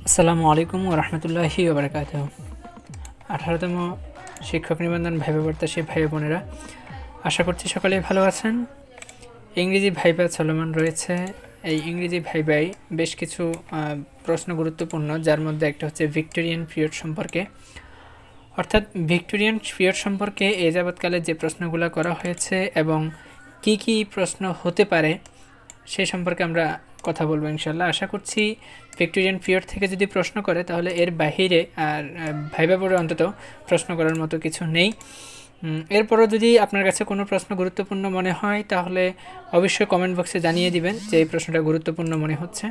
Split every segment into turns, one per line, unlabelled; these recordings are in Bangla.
আসসালামু আলাইকুম ওয়া রাহমাতুল্লাহি ওয়া বারাকাতুহু। 18তম শিক্ষক নিবন্ধন ভাইভা প্রত্যাশী ভাই বোনেরা, আশা করছি সকলেই ভালো আছেন। ইংরেজি ভাইভা চলমান রয়েছে। এই ইংরেজি ভাইভায় বেশ কিছু প্রশ্ন গুরুত্বপূর্ণ, যার মধ্যে একটা হচ্ছে ভিক্টোরিয়ান পিরিয়ড সম্পর্কে। অর্থাৎ ভিক্টোরিয়ান পিরিয়ড সম্পর্কে এ যাবৎকালে যে প্রশ্নগুলো করা হয়েছে এবং কি কি প্রশ্ন হতে পারে সে সম্পর্কে আমরা কথা বলবো ইনশাল্লাহ। আশা করছি ভিক্টোরিয়ান পিরিয়ড থেকে যদি প্রশ্ন করে তাহলে এর বাহিরে আর ভাইভা বোর্ডে অন্তত প্রশ্ন করার মতো কিছু নেই। এরপরও যদি আপনার কাছে কোনো প্রশ্ন গুরুত্বপূর্ণ মনে হয় তাহলে অবশ্যই কমেন্ট বক্সে জানিয়ে দিবেন যে এই প্রশ্নটা গুরুত্বপূর্ণ মনে হচ্ছে।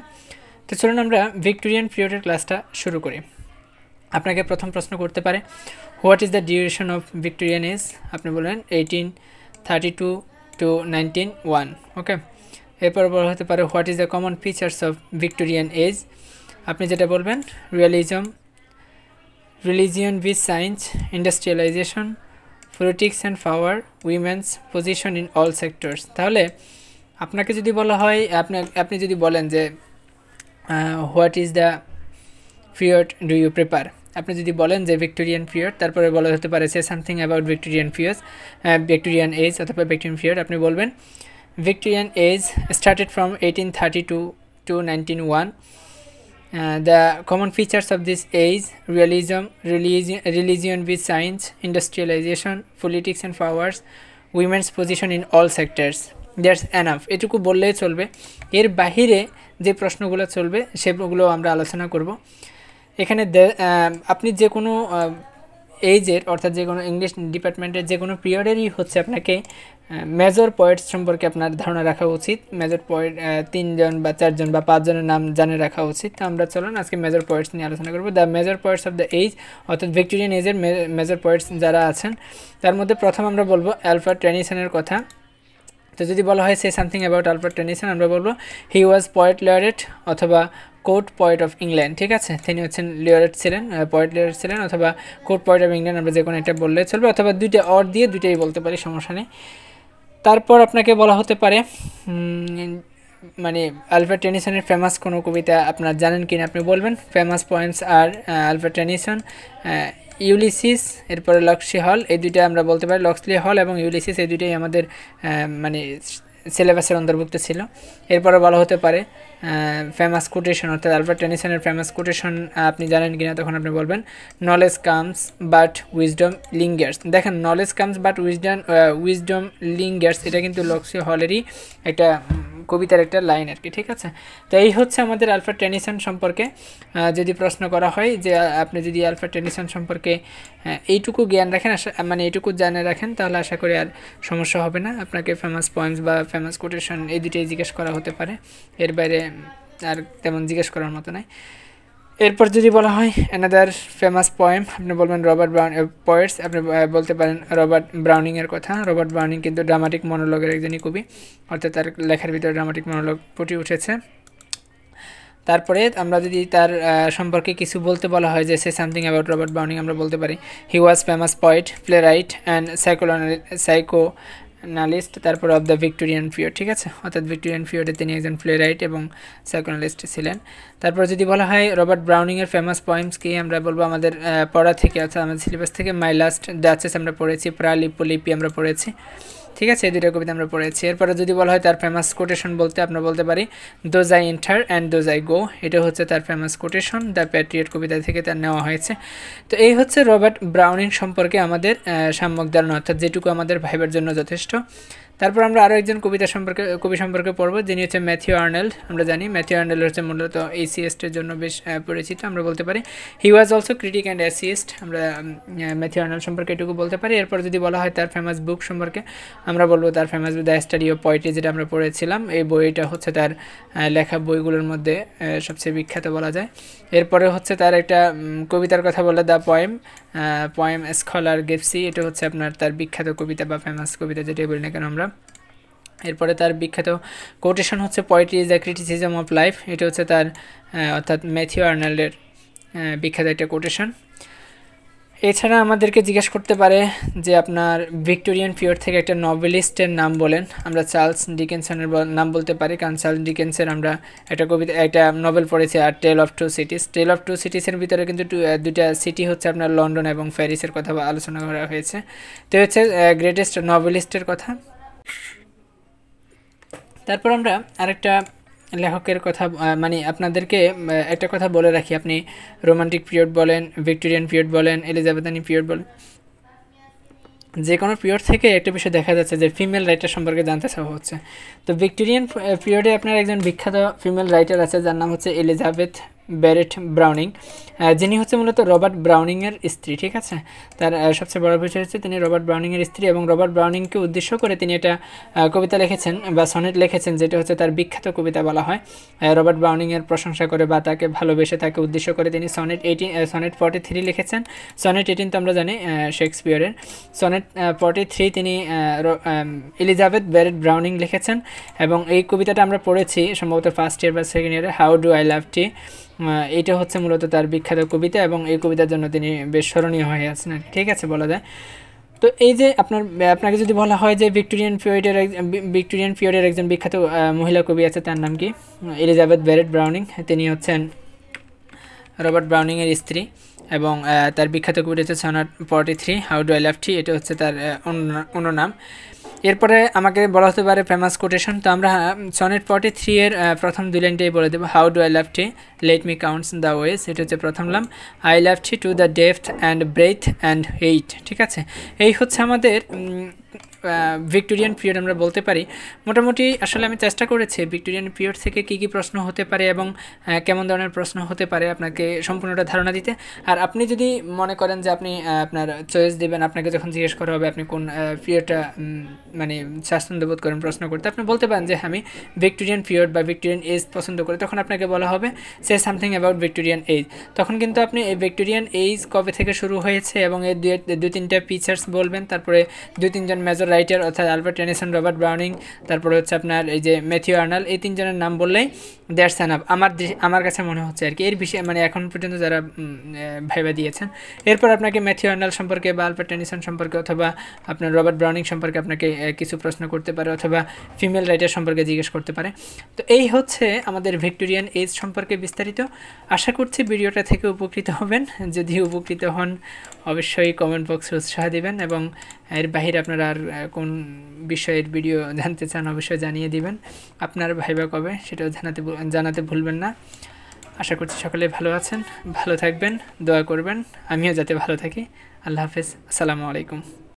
তো চলুন আমরা ভিক্টোরিয়ান পিরিয়ডের ক্লাসটা শুরু করি। আপনাকে প্রথম প্রশ্ন করতে পারে, what is the duration of Victorian age? আপনি বলেন 1832 to 1901। ওকে, এরপর বলা হতে পারে, what is the common features of Victorian age? আপনি যেটা বলবেন, religion with science, industrialization, politics and power, women's position in all sectors. তাহলে আপনাকে যদি বলা হয়, আপনি যদি বলেন যে what is the period do you prefer, আপনি যদি বলেন যে ভিক্টোরিয়ান পিরিয়ড, তারপরে বলা হতে পারে say something about Victorian age অথবা ভিক্টোরিয়ান পিরিয়ড, আপনি বলবেন Victorian age started from 1832 to 1901. The common features of this age: religion with science, industrialization, politics and powers, women's position in all sectors. That's enough. এটুকু বললেই চলবে। এর বাহিরে যে প্রশ্নগুলো চলবে সেগুলো আমরা আলোচনা করব। এখানে আপনি যে কোনো এইজের, অর্থাৎ যে কোনো ইংলিশ ডিপার্টমেন্টের যে কোনো পিরিয়ডেরই হচ্ছে আপনাকে মেজর পয়েন্টস সম্পর্কে আপনার ধারণা রাখা উচিত। মেজর পয়েন্ট 3জন বা 4জন বা 5জনের নাম জানে রাখা উচিত। তো আমরা চলুন আজকে মেজর পয়েন্টস নিয়ে আলোচনা করবো। The major points of the age, অর্থাৎ ভিক্টোরিয়ান এজের মেজর পয়েন্টস যারা আছেন তার মধ্যে প্রথম আমরা বলবো অ্যালফ্রেড টেনিসনের কথা। তো যদি বলা হয় সে সামথিং অ্যাবাউট অ্যালফ্রেড টেনিসন, আমরা বলবো হি ওয়াজ পয়েট লয়ারেট অথবা কোর্ট পয়েট অফ ইংল্যান্ড। ঠিক আছে, তিনি হচ্ছেন লিওরেট ছিলেন, পয়েট লিওরেট ছিলেন অথবা কোর্ট পয়েট অফ ইংল্যান্ড, আমরা যে কোনো একটা বললে চলবে, অথবা দুইটা অর দিয়ে দুইটাই বলতে পারি, সমস্যা নেই। তারপর আপনাকে বলা হতে পারে মানে অ্যালফ্রেড টেনিসনের ফেমাস কোনো কবিতা আপনার জানেন কিনা, আপনি বলবেন ফেমাস পয়েন্টস আর অ্যালফ্রেড টেনিসন, ইউলিসিস, এরপরে লক্সলি হল, এই দুইটা আমরা বলতে পারি। লক্সলি হল এবং ইউলিসিস এই দুইটাই আমাদের মানে সিলেবাসের অন্তর্ভুক্ত ছিল। এরপরে বলা হতে পারে ফেমাস কোটেশন, অর্থাৎ অ্যালফ্রেড টেনিসনের ফেমাস কোটেশন আপনি জানেন কিনা, তখন আপনি বলবেন knowledge comes but wisdom lingers. দেখেন, knowledge comes but wisdom lingers, এটা কিন্তু লক্সলি হলেরই একটা কবিতার একটা লাইন আর কি। ঠিক আছে, তো এই হচ্ছে আমাদের অ্যালফ্রেড টেনিসন সম্পর্কে যদি প্রশ্ন করা হয় যে আপনি যদি অ্যালফ্রেড টেনিসন সম্পর্কে এইটুকু জ্ঞান রাখেন, মানে এইটুকু জানে রাখেন, তাহলে আশা করি আর সমস্যা হবে না। আপনাকে ফেমাস পয়েন্টস বা ফেমাস কোটেশন এই দুটোই জিজ্ঞেস করা হতে পারে, এর বাইরে আর তেমন জিজ্ঞেস করার মতো নাই। এরপর যদি বলা হয় অ্যানাদার ফেমাস পোয়েম, আপনি বলবেন রবার্ট ব্রাউন পোয়েটস, আপনি বলতে পারেন রবার্ট ব্রাউনিংয়ের কথা। রবার্ট ব্রাউনিং কিন্তু ড্রামাটিক মনোলগের একজনই কবি, অর্থাৎ তার লেখার ভিতরে ড্রামাটিক মনোলগ ফুটে উঠেছে। তারপরে আমরা যদি তার সম্পর্কে কিছু বলতে বলা হয় যে সে সামথিং অ্যাবাউট রবার্ট ব্রাউনিং, আমরা বলতে পারি he was famous poet, playwright and psychoanalyst, তারপর অফ দ্য ভিক্টোরিয়ান পিরিয়ড। ঠিক আছে, অর্থাৎ ভিক্টোরিয়ান পিরিয়ডে তিনি একজন প্লে রাইট এবং সাইকোনালিস্ট ছিলেন। তারপর যদি বলা হয় রবার্ট ব্রাউনিংয়ের ফেমাস পয়েমস কি, আমরা বলবো আমাদের পড়া থেকে, অর্থাৎ আমাদের সিলেবাস থেকে মাই লাস্ট ডাচেস আমরা পড়েছি, প্রালিপলিপি আমরা পড়েছি। ঠিক আছে, এই দুটো কবিতা আমরা পড়েছি। এরপরে যদি বলা হয় তার ফেমাস কোটেশন বলতে, আমরা বলতে পারি those I enter and those I go, এটা হচ্ছে তার ফেমাস কোটেশন, দ্য প্যাট্রিয়ট কবিতা থেকে তার নেওয়া হয়েছে। তো এই হচ্ছে রবার্ট ব্রাউনিং সম্পর্কে আমাদের সাম্যক ধারণা, অর্থাৎ যেটুকু আমাদের ভাইবার জন্য যথেষ্ট। তারপর আমরা আরও একজন কবি সম্পর্কে পড়ব, যিনি হচ্ছে ম্যাথিউ আর্নেল্ড। আমরা জানি ম্যাথিউ আর্নেল্ড হচ্ছে মূলত এসিএস্টের জন্য বেশ পরিচিত। আমরা বলতে পারি he was also critic and এসিএস্ট, আমরা ম্যাথিউ আর্নেল্ড সম্পর্কে এটুকু বলতে পারি। এরপর যদি বলা হয় তার ফেমাস বুক সম্পর্কে, আমরা বলবো তার famous the study of poetry, যেটা আমরা পড়েছিলাম। এই বইটা হচ্ছে তার লেখা বইগুলোর মধ্যে সবচেয়ে বিখ্যাত বলা যায়। এরপরে হচ্ছে তার একটা কবিতার কথা বলে দ্য পোয়েম স্কলার গিভসি, এটা হচ্ছে আপনার তার বিখ্যাত কবিতা বা ফেমাস কবিতা, যেটাই বলি না কেন আমরা। এরপরে তার বিখ্যাত কোটেশন হচ্ছে poetry is the criticism of life, এটা হচ্ছে তার অর্থাৎ ম্যাথিউ আর্নেল্ডের বিখ্যাত একটা কোটেশন। এছাড়া আমাদেরকে জিজ্ঞেস করতে পারে যে আপনার ভিক্টোরিয়ান পিরিয়ড থেকে একটা নভেলিস্টের নাম বলেন। আমরা চার্লস ডিকেনসনের নাম বলতে পারি, কারণ চার্লস ডিকেন্সের আমরা একটা নভেল পড়েছি, আর tale of two cities. Tale of two সিটিসের ভিতরে কিন্তু দুইটা সিটি হচ্ছে আপনার লন্ডন এবং প্যারিসের কথা আলোচনা করা হয়েছে। তো হচ্ছে গ্রেটেস্ট নভেলিস্টের কথা। তারপর আমরা আরেকটা লেখকের কথা মানে আপনাদেরকে একটা কথা বলে রাখি, আপনি রোমান্টিক পিরিয়ড বলেন, ভিক্টোরিয়ান পিরিয়ড বলেন, এলিজাবেথানি পিরিয়ড বলেন, যে কোনো পিরিয়ড থেকে একটা বিষয় দেখা যাচ্ছে যে ফিমেল রাইটার সম্পর্কে জানতে চাওয়া হচ্ছে। তো ভিক্টোরিয়ান পিরিয়ডে আপনার একজন বিখ্যাত ফিমেল রাইটার আছে যার নাম হচ্ছে এলিজাবেথ ব্যারেট ব্রাউনিং, যিনি হচ্ছে মূলত রবার্ট ব্রাউনিংয়ের স্ত্রী। ঠিক আছে, তার সবচেয়ে বড় বিষয় হচ্ছে তিনি রবার্ট ব্রাউনিংয়ের স্ত্রী, এবং রবার্ট ব্রাউনিংকে উদ্দেশ্য করে তিনি একটা কবিতা লিখেছেন বা সনেট লিখেছেন, যেটা হচ্ছে তার বিখ্যাত কবিতা বলা হয়। রবার্ট ব্রাউনিংয়ের প্রশংসা করে বা তাকে ভালোবেসে তাকে উদ্দেশ্য করে তিনি সনেট 43 লিখেছেন। সনেট 18 তো আমরা জানি শেক্সপিয়ারের। সনেট 43 তিনি এলিজাবেথ ব্যারেট ব্রাউনিং লিখেছেন, এবং এই কবিতাটা আমরা পড়েছি সম্ভবত ফার্স্ট ইয়ার বা সেকেন্ড ইয়ারে, হাউ ডু আই লাভ টি। এইটা হচ্ছে মূলত তার বিখ্যাত কবিতা, এবং এই কবিতার জন্য তিনি বেশ স্মরণীয় হয়ে আছেন। ঠিক আছে, বলা যায়। তো এই যে আপনাকে যদি বলা হয় যে ভিক্টোরিয়ান পিরিয়ডের একজন বিখ্যাত মহিলা কবি আছে, তার নাম কি? Elizabeth Barrett Browning. তিনি হচ্ছেন রবার্ট ব্রাউনিংয়ের স্ত্রী, এবং তার বিখ্যাত কবিতা হচ্ছে sonnet 43, how do I love thee. এটা হচ্ছে তার অন্য নাম। এরপরে আমাকে বলা হতে পারে ফেমাস কোটেশন। তো আমরা সনেট 43 এর প্রথম দুই লাইনটাই বলে দেবো। How do I love T, let me counts the ways. এটা হচ্ছে প্রথম লাম। I love T to the depth and breadth and hate. ঠিক আছে, এই হচ্ছে আমাদের ভিক্টোরিয়ান পিরিয়ড আমরা বলতে পারি। মোটামুটি আসলে আমি চেষ্টা করেছি ভিক্টোরিয়ান পিরিয়ড থেকে কী কী প্রশ্ন হতে পারে এবং কেমন ধরনের প্রশ্ন হতে পারে আপনাকে সম্পূর্ণটা ধারণা দিতে। আর আপনি যদি মনে করেন যে আপনি আপনার চয়েস দেবেন, আপনাকে যখন জিজ্ঞেস করা হবে আপনি কোন পিরিয়ডটা মানে স্বাচ্ছন্দ্য বোধ করেন প্রশ্ন করতে, আপনি বলতে পারেন যে আমি ভিক্টোরিয়ান পিরিয়ড বা ভিক্টোরিয়ান এজ পছন্দ করি। তখন আপনাকে বলা হবে say something about Victorian age. তখন কিন্তু আপনি এই ভিক্টোরিয়ান এজ কবে থেকে শুরু হয়েছে এবং এর দুই তিনটা ফিচার্স বলবেন। তারপরে দুই তিনজন মেজর রাইটার অর্থাৎ আলবার্ট টেনিসন, রবার্ট ব্রাউনিং, তারপরে হচ্ছে আপনার এই যে ম্যাথিউ আর্নল্ড, এই তিনজনের নাম বললেই দ্যাটস এনাফ আমার কাছে মনে হচ্ছে আর কি। এর বিষয়ে মানে এখন পর্যন্ত যারা ভাইবা দিয়েছেন, এরপর আপনাকে ম্যাথিউ আর্নল্ড সম্পর্কে বা আলবার্ট টেনিসন সম্পর্কে অথবা আপনার রবার্ট ব্রাউনিং সম্পর্কে আপনাকে কিছু প্রশ্ন করতে পারে, অথবা ফিমেল রাইটার সম্পর্কে জিজ্ঞেস করতে পারে। তো এই হচ্ছে আমাদের ভিক্টোরিয়ান এজ সম্পর্কে বিস্তারিত। আশা করছি ভিডিওটা থেকে উপকৃত হবেন। যদি উপকৃত হন অবশ্যই কমেন্ট বক্সে উৎসাহ দিবেন, এবং এর বাহিরে আপনারা আর কোন বিষয়ের ভিডিও জানতে চান অবশ্যই জানিয়ে দিবেন। আপনার ভাইবা কবে সেটাও জানাতে ভুলবেন না। আশা করছি সকলে ভালো আছেন, ভালো থাকবেন, দোয়া করবেন আমিও যাতে ভালো থাকি। আল্লাহ হাফেজ, আসসালামু আলাইকুম।